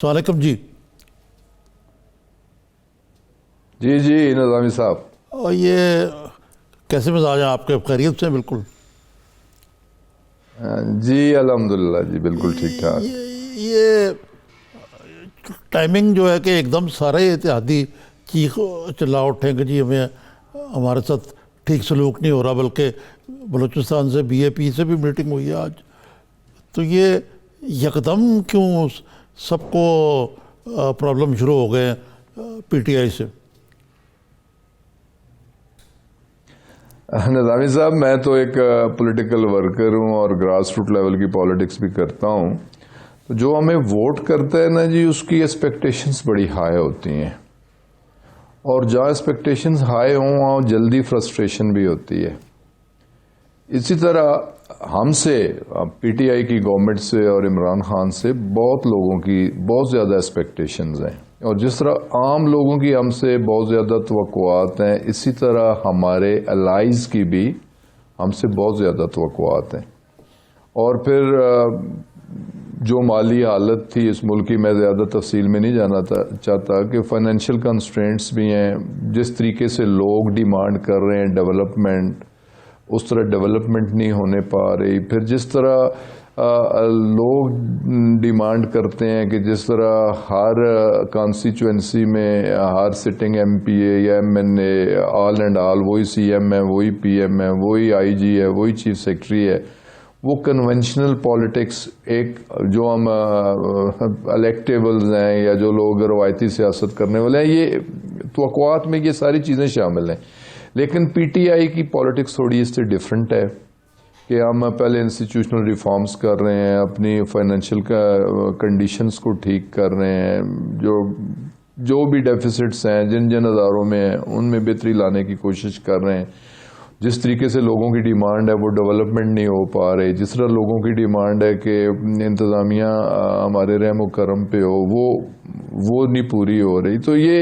वालेकुम जी। जी जी नज़ामी साहब। और ये कैसे मिजाज हैं आपके? खैरियत से? बिल्कुल। जी अल्हम्दुलिल्लाह जी बिल्कुल ठीक ठाक। ये टाइमिंग जो है कि एकदम सारे इत्तेहादी चीख चिल्ला उठे कि जी हमें हमारे साथ ठीक सलूक नहीं हो रहा, बल्कि बलूचिस्तान से बीएपी से भी मीटिंग हुई है आज। तो ये यकदम क्यों सबको प्रॉब्लम शुरू हो गए पीटीआई से? नज़ामी साहब, मैं तो एक पॉलिटिकल वर्कर हूँ और ग्रास रूट लेवल की पॉलिटिक्स भी करता हूँ। तो जो हमें वोट करता है ना जी, उसकी एक्सपेक्टेशंस बड़ी हाई होती हैं, और जहाँ एक्सपेक्टेशंस हाई हों वहाँ जल्दी फ्रस्ट्रेशन भी होती है। इसी तरह हमसे, पीटीआई की गवर्नमेंट से और इमरान खान से बहुत लोगों की बहुत ज़्यादा एक्सपेक्टेशंस हैं, और जिस तरह आम लोगों की हमसे बहुत ज़्यादा तवक्कुआत हैं, इसी तरह हमारे अलाइज की भी हमसे बहुत ज़्यादा तवक्कुआत हैं। और फिर जो माली हालत थी इस मुल्क की, मैं ज़्यादा तफसील में नहीं जाना चाहता कि फाइनेंशियल कंस्ट्रेंट्स भी हैं। जिस तरीके से लोग डिमांड कर रहे हैं डेवलपमेंट, उस तरह डेवलपमेंट नहीं होने पा रही। फिर जिस तरह लोग डिमांड करते हैं कि जिस तरह हर कॉन्स्टिट्यूंसी में हर सिटिंग एमपीए या एमएनए ऑल एंड ऑल वही सीएम है, वही पीएम है, वही आईजी है, वही चीफ सेक्रेटरी है, वो कन्वेंशनल पॉलिटिक्स, एक जो हम इलेक्टेबल्स हैं या जो लोग रवायती सियासत करने वाले हैं, ये तवक्कुआत में ये सारी चीज़ें शामिल हैं। लेकिन पीटीआई की पॉलिटिक्स थोड़ी इससे डिफरेंट है कि हम पहले इंस्टीट्यूशनल रिफॉर्म्स कर रहे हैं, अपनी फाइनेंशियल कंडीशंस को ठीक कर रहे हैं, जो भी डेफिसिट्स हैं जिन जिन अदारों में हैं उनमें बेहतरी लाने की कोशिश कर रहे हैं। जिस तरीके से लोगों की डिमांड है वो डेवलपमेंट नहीं हो पा रही, जिस तरह लोगों की डिमांड है कि इंतज़ामिया हमारे रहम व करम पे हो, वो नहीं पूरी हो रही। तो ये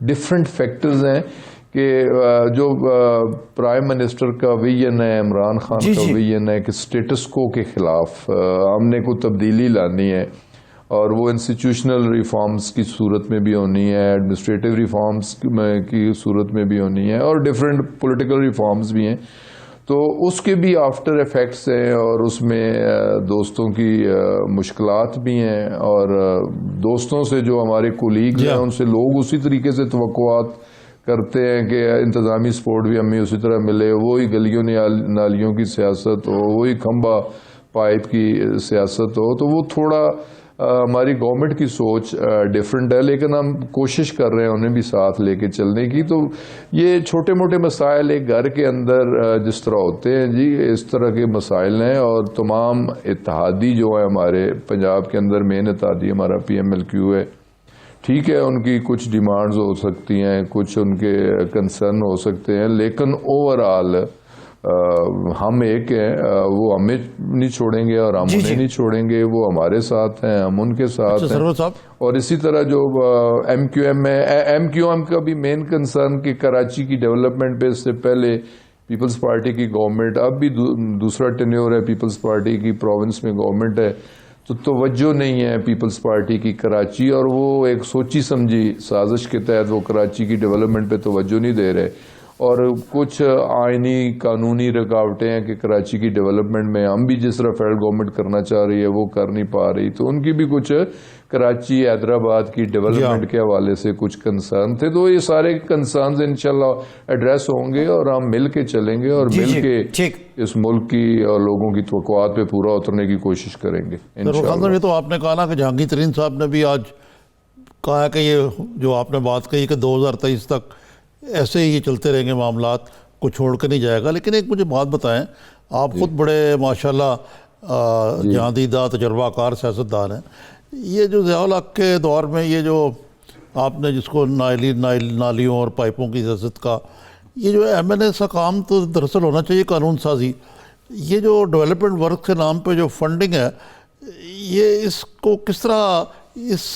डिफरेंट फैक्टर्स हैं कि जो प्राइम मिनिस्टर का विजन है, इमरान खान का विजन है कि स्टेटस को के खिलाफ हमने कोई तब्दीली लानी है, और वो इंस्टीट्यूशनल रिफॉर्म्स की सूरत में भी होनी है, एडमिनिस्ट्रेटिव रिफॉर्म्स की सूरत में भी होनी है, और डिफरेंट पॉलिटिकल रिफॉर्म्स भी हैं। तो उसके भी आफ्टर इफेक्ट्स हैं, और उसमें दोस्तों की मुश्किलात भी हैं, और दोस्तों से जो हमारे कोलीग्स हैं उनसे लोग उसी तरीके से तवक्कुआत करते हैं कि इंतज़ामी सपोर्ट भी हमें उसी तरह मिले, वही गलियों नालियों की सियासत हो, वही खंबा पाइप की सियासत हो। तो वो थोड़ा हमारी गवर्नमेंट की सोच डिफरेंट है, लेकिन हम कोशिश कर रहे हैं उन्हें भी साथ लेके चलने की। तो ये छोटे मोटे मसाइल एक घर के अंदर जिस तरह होते हैं जी, इस तरह के मसाइल हैं। और तमाम इत्तेहादी जो है हमारे पंजाब के अंदर, मेन इत्तेहादी हमारा PMLQ है, ठीक है, उनकी कुछ डिमांड्स हो सकती हैं, कुछ उनके कंसर्न हो सकते हैं, लेकिन ओवरऑल हम एक हैं, वो हमें नहीं छोड़ेंगे और हम उन्हें नहीं छोड़ेंगे, वो हमारे साथ हैं, हम उनके साथ हैं। और इसी तरह जो MQM है, MQM का भी मेन कंसर्न कि कराची की डेवलपमेंट पे इससे पहले पीपल्स पार्टी की गवर्नमेंट, अब भी दूसरा टेन्योर है पीपल्स पार्टी की, प्रोविंस में गवर्नमेंट है, तो तवज्जो नहीं है पीपल्स पार्टी की कराची, और वो एक सोची समझी साजिश के तहत वो कराची की डेवलपमेंट पे तवज्जो नहीं दे रहे। और कुछ आइनी कानूनी रुकावटें हैं कि कराची की डेवलपमेंट में हम भी जिस तरह फेडरल गवर्नमेंट करना चाह रही है वो कर नहीं पा रही। तो उनकी भी कुछ कराची हैदराबाद की डेवलपमेंट के हवाले से कुछ कंसर्न थे। तो ये सारे कंसर्न इंशाल्लाह एड्रेस होंगे, और हम मिल के चलेंगे, और मिल के इस मुल्क की और लोगों की तवक्कुआत पे पूरा उतरने की कोशिश करेंगे इंशाल्लाह। ये तो आपने कहा ना कि जहांगीर तरीन साहब ने भी आज कहा है कि ये जो आपने बात कही कि 2023 तक ऐसे ही ये चलते रहेंगे, मामलात को छोड़ कर नहीं जाएगा। लेकिन एक मुझे बात बताएं, आप खुद बड़े माशाल्लाह जहांदीदा तजर्बाकार सियासतदान हैं, ये जो ज़िया-उल हक के दौर में ये जो आपने जिसको नालियों और पाइपों की सियासत का, ये जो MNS का काम तो दरअसल होना चाहिए कानून साजी, ये जो डेवलपमेंट वर्क के नाम पे जो फंडिंग है, ये इसको किस तरह, इस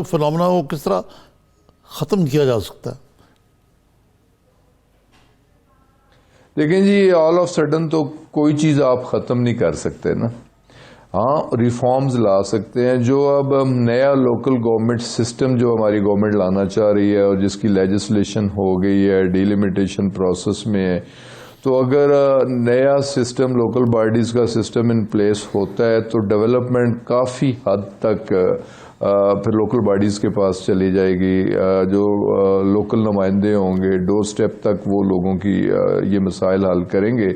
फिनोमेना को किस तरह ख़त्म किया जा सकता है? देखें जी, ऑल ऑफ सडन तो कोई चीज़ आप ख़त्म नहीं कर सकते ना। हाँ, रिफॉर्म्स ला सकते हैं। जो अब हम नया लोकल गवर्नमेंट सिस्टम जो हमारी गवर्नमेंट लाना चाह रही है और जिसकी लेजिस्लेशन हो गई है, डिलिमिटेशन प्रोसेस में है, तो अगर नया सिस्टम लोकल बॉडीज़ का सिस्टम इन प्लेस होता है तो डेवलपमेंट काफ़ी हद तक फिर लोकल बॉडीज़ के पास चली जाएगी। जो लोकल नुमाइंदे होंगे डोर स्टेप तक वो लोगों की ये मसाइल हल करेंगे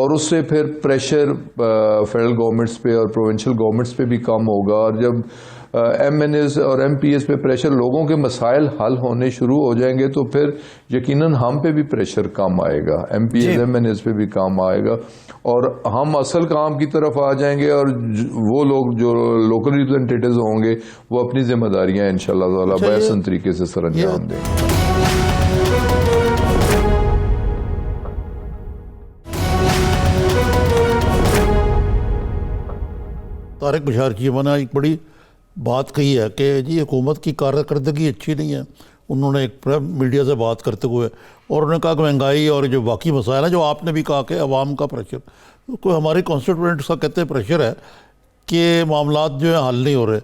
और उससे फिर प्रेशर फेडरल गवर्नमेंट्स पे और प्रोविंशियल गवर्नमेंट्स पे भी कम होगा। और जब MNAs और MPs पे प्रेशर, लोगों के मसाइल हल होने शुरू हो जाएंगे तो फिर यकीनन हम पे भी प्रेशर कम आएगा, MPs MNAs पे भी कम आएगा और हम असल काम की तरफ आ जाएंगे। और वो लोग जो लोकल रिप्रेजेंटेटिव्स होंगे वो अपनी जिम्मेदारियां इंशाल्लाह ताला बेहतरीन तरीके से सर अंजाम देंगे। तारिक बशार चीमा ने एक बड़ी बात कही है कि जी हुकूमत की कारकर्दगी अच्छी नहीं है। उन्होंने एक मीडिया से बात करते हुए और उन्होंने कहा कि महंगाई और जो बाकी मसाइल हैं, जो आपने भी कहा कि अवाम का प्रेशर, कोई हमारे कॉन्स्टिट्यूएंट्स का कहते हैं प्रेशर है कि मामलात जो है हल नहीं हो रहे।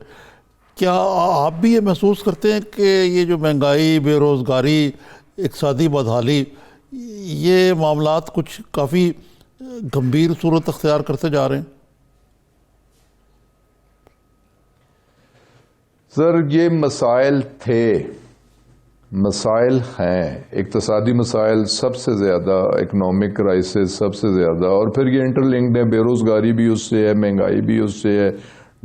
क्या आप भी ये महसूस करते हैं कि ये जो महंगाई, बेरोज़गारी, इक़्तिसादी बदहाली, ये मामलात कुछ काफ़ी गंभीर सूरत अख्तियार करते जा रहे हैं? सर, ये मसाइल थे, मसाइल हैं। इक़्तिसादी मसाइल सबसे ज़्यादा, इकनॉमिक क्राइसिस सबसे ज़्यादा, और फिर ये इंटरलिंक्ड है। बेरोज़गारी भी उससे है, महंगाई भी उससे है,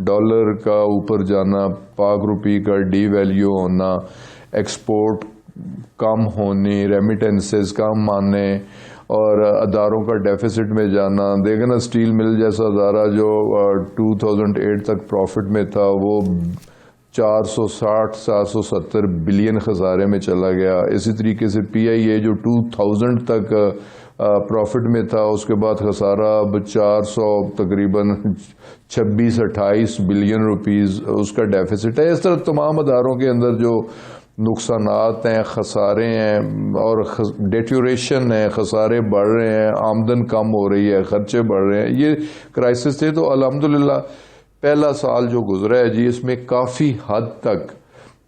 डॉलर का ऊपर जाना, पाक रुपये का डीवैल्यू होना, एक्सपोर्ट कम होनी, रेमिटेंसेस कम आने और अदारों का डेफिसिट में जाना। देखें ना, स्टील मिल जैसा अदारा जो 2008 तक प्रॉफिट में था वो 460-470 बिलियन खसारे में चला गया। इसी तरीके से PIA जो 2000 तक प्रॉफिट में था, उसके बाद खसारा अब 400 तकरीबन 26-28 बिलियन रुपीस उसका डेफिसिट है। इस तरह तमाम अदारों के अंदर जो नुकसानात हैं, खसारे हैं और डेट्यूरेशन है, खसारे बढ़ रहे हैं, आमदन कम हो रही है, खर्चे बढ़ रहे हैं, ये क्राइसिस थे। तो अल्हम्दुलिल्लाह पहला साल जो गुजरा है जी, इसमें काफ़ी हद तक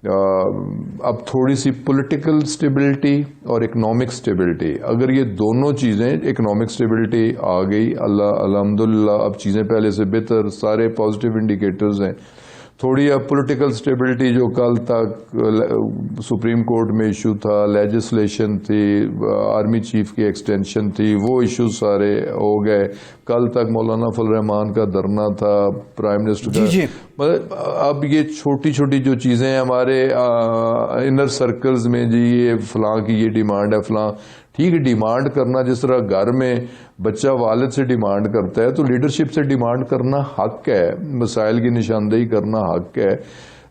अब थोड़ी सी पॉलिटिकल स्टेबिलिटी और इकोनॉमिक स्टेबिलिटी, अगर ये दोनों चीज़ें, इकोनॉमिक स्टेबिलिटी आ गई अल्हम्दुलिल्लाह, अब चीज़ें पहले से बेहतर, सारे पॉजिटिव इंडिकेटर्स हैं। थोड़ी अब पॉलिटिकल स्टेबिलिटी जो कल तक सुप्रीम कोर्ट में इशू था, लेजिस्लेशन थी, आर्मी चीफ की एक्सटेंशन थी, वो इशू सारे हो गए। कल तक मौलाना फजल रहमान का धरना था, प्राइम मिनिस्टर का। मतलब अब ये छोटी छोटी जो चीज़ें हमारे इनर सर्कल्स में जी, ये फलां की ये डिमांड है, फलां, ठीक है, डिमांड करना, जिस तरह घर में बच्चा वालिद से डिमांड करता है तो लीडरशिप से डिमांड करना हक है, मसाइल की निशानदेही करना हक है।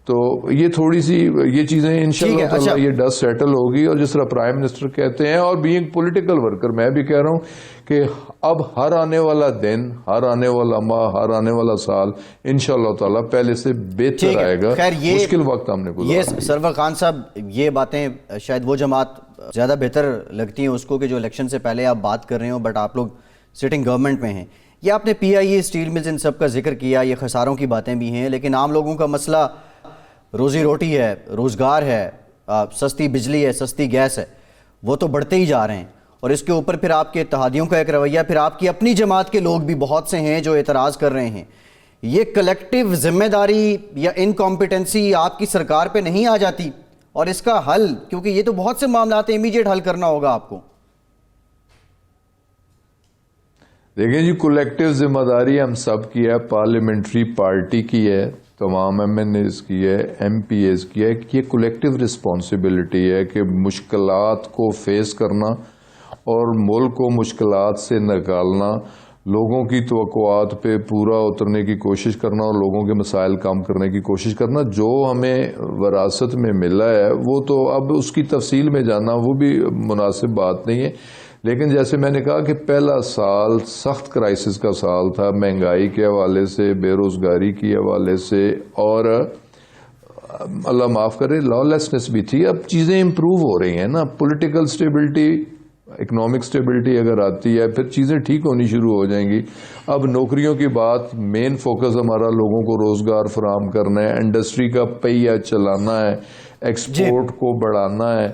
तो ये थोड़ी सी ये चीज़ें इंशाल्लाह ताला ये डस्ट सेटल होगी। और जिस तरह प्राइम मिनिस्टर कहते हैं, और बीइंग पॉलिटिकल वर्कर मैं भी कह रहा हूँ कि अब हर आने वाला दिन, हर आने वाला माह, हर आने वाला साल इंशाल्लाह ताला पहले से बेहतर आएगा। मुश्किल वक्त हमने गुजारा। ये सरवर खान साहब, ये बातें शायद वो जमात ज़्यादा बेहतर लगती हैं उसको कि जो इलेक्शन से पहले आप बात कर रहे हो, बट आप लोग सिटिंग गवर्नमेंट में हैं। ये आपने PIA, स्टील मिल्स, इन सब का जिक्र किया, ये खसारों की बातें भी हैं, लेकिन आम लोगों का मसला रोज़ी रोटी है, रोज़गार है, सस्ती बिजली है, सस्ती गैस है, वो तो बढ़ते ही जा रहे हैं। और इसके ऊपर फिर आपके इत्तेहादियों का एक रवैया, फिर आपकी अपनी जमात के लोग भी बहुत से हैं जो एतराज़ कर रहे हैं। ये कलेक्टिव जिम्मेदारी या इनकॉम्पिटेंसी आपकी सरकार पे नहीं आ जाती? और इसका हल, क्योंकि ये तो बहुत से मामलात इमीडिएट हल करना होगा आपको। देखिए जी, कलेक्टिव जिम्मेदारी हम सब की है, पार्लियामेंट्री पार्टी की है, तमाम MNAs की है, MPAs की है। ये कलेक्टिव रिस्पॉन्सिबिलिटी है कि मुश्किलात को फेस करना और मुल्क को मुश्किलात से निकालना, लोगों की तवक्कुआत पे पूरा उतरने की कोशिश करना और लोगों के मसाइल कम करने की कोशिश करना। जो हमें विरासत में मिला है वो तो अब उसकी तफसील में जाना वो भी मुनासिब बात नहीं है। लेकिन जैसे मैंने कहा कि पहला साल सख्त क्राइसिस का साल था, महंगाई के हवाले से, बेरोज़गारी के हवाले से, और अल्लाह माफ़ करे लॉलेसनेस भी थी। अब चीज़ें इम्प्रूव हो रही हैं ना, पॉलिटिकल स्टेबिलिटी इकोनॉमिक स्टेबिलिटी अगर आती है फिर चीज़ें ठीक होनी शुरू हो जाएंगी। अब नौकरियों की बात, मेन फोकस हमारा लोगों को रोज़गार फराहम करना है, इंडस्ट्री का पहिया चलाना है, एक्सपोर्ट को बढ़ाना है।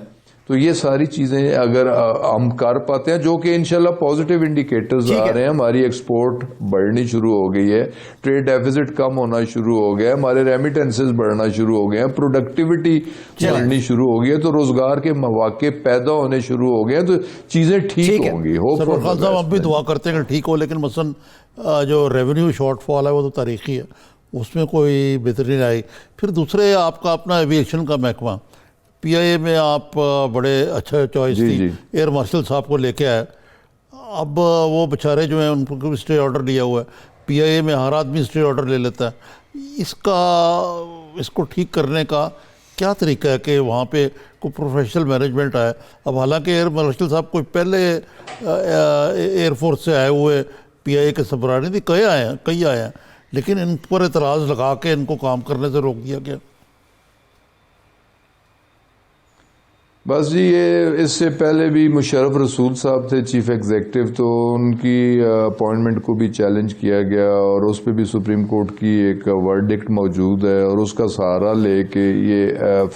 तो ये सारी चीज़ें अगर हम कर पाते हैं, जो कि इंशाल्लाह पॉजिटिव इंडिकेटर्स आ रहे हैं, हमारी एक्सपोर्ट बढ़नी शुरू हो गई है, ट्रेड डेफिसिट कम होना शुरू हो गया है, हमारे रेमिटेंसेस बढ़ना शुरू हो गए हैं, प्रोडक्टिविटी बढ़नी शुरू हो गई है, तो रोजगार के मौके पैदा होने शुरू हो गए हैं, तो चीज़ें ठीक होंगी। सरवर खान साहब, हम भी दुआ करते हैं कि ठीक हो, लेकिन मसलन जो रेवेन्यू शॉर्टफॉल है वो तो तारीखी है, उसमें कोई बेहतरी नहीं आई। फिर दूसरे आपका अपना एविएशन का महकमा, पीआईए में आप बड़े अच्छा चॉइस थी, एयर मार्शल साहब को लेके आए। अब वो बेचारे जो हैं उनको भी स्टे ऑर्डर लिया हुआ है, पीआईए में हर आदमी स्टे ऑर्डर ले लेता है। इसको ठीक करने का क्या तरीका है कि वहाँ पे कोई प्रोफेशनल मैनेजमेंट आए? अब हालांकि एयर मार्शल साहब कोई पहले एयरफोर्स से आए हुए पीआईए के सरबराह नहीं, कई आए हैं, लेकिन इन पर एतराज़ लगा के इनको काम करने से रोक दिया गया। बस जी, ये इससे पहले भी मुशर्रफ रसूल साहब थे चीफ एग्जेक्टिव, तो उनकी अपॉइंटमेंट को भी चैलेंज किया गया और उस पर भी सुप्रीम कोर्ट की एक वर्डिक्ट मौजूद है और उसका सहारा लेके ये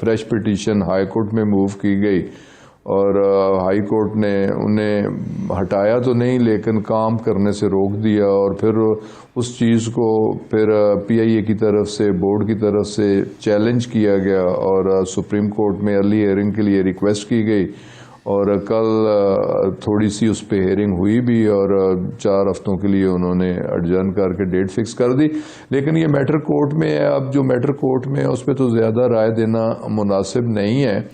फ्रेश पिटीशन हाई कोर्ट में मूव की गई और हाई कोर्ट ने उन्हें हटाया तो नहीं, लेकिन काम करने से रोक दिया और फिर उस चीज़ को फिर पीआईए की तरफ से, बोर्ड की तरफ से चैलेंज किया गया और सुप्रीम कोर्ट में अर्ली हियरिंग के लिए रिक्वेस्ट की गई और कल थोड़ी सी उस पर हियरिंग हुई भी और 4 हफ्तों के लिए उन्होंने एडजर्न करके डेट फिक्स कर दी। लेकिन ये मैटर कोर्ट में है, अब जो मैटर कोर्ट में है उस पर तो ज़्यादा राय देना मुनासिब नहीं है।